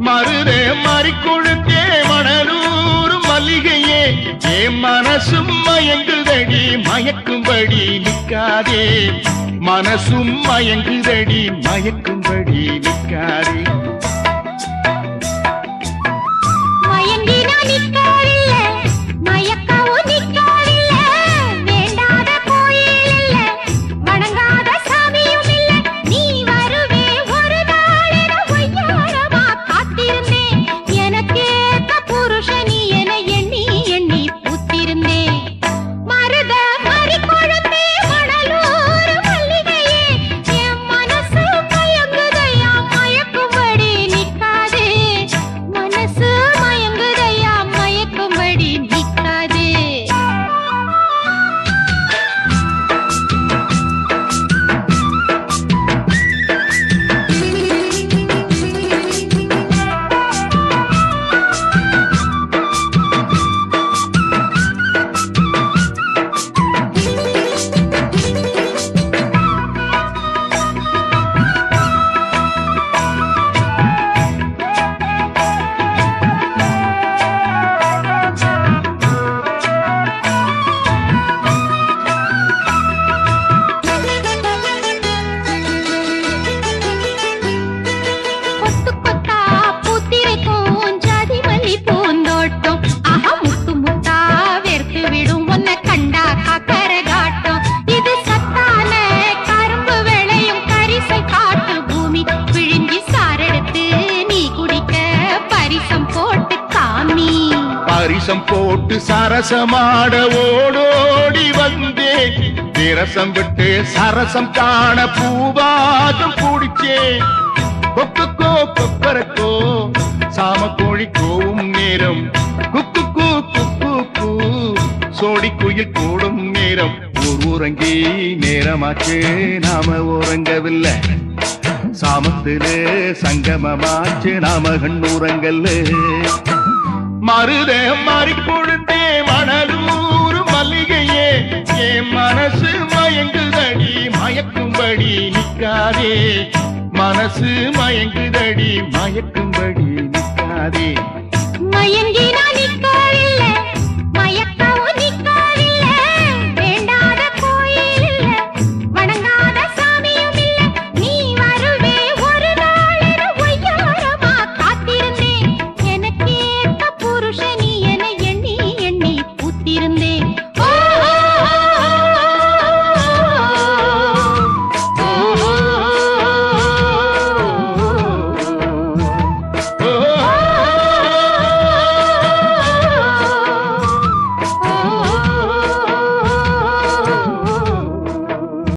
மருதே மறிக்கொழுத்தே மணலூர் மல்லிகையே என் மனசும் மயங்குதடி மயக்கும்படி நிற்காதே மனசும் மயங்குதடி மயக்கும்படி நிற்காதே பரிசம் போட்டு சரசமாட ஓடோடி வந்தேன் விரசம் விட்டு சரசம் காண பூவாதம் குடிச்சேன் கொக்குக்கோ கொக்கரக்கோ சாம கோழி கோவும் நேரம் குக்கு குக்கு சோடி குயில் கூடும் நேரம் உறங்கி நேரமாச்சு நாம உறங்கவில்லை சாமத்திலே சங்கமமாச்சு நாம கண்ணுறங்கல்ல மருதே மறிக்கொழுத்தே மணலூர் மல்லிகையே என் மனசு மயங்குதடி மயக்கும்படி நிற்காதே மனசு மயங்குதடி மயக்கும்படி நிற்காதே மயங்கினா நிற்கவில்லை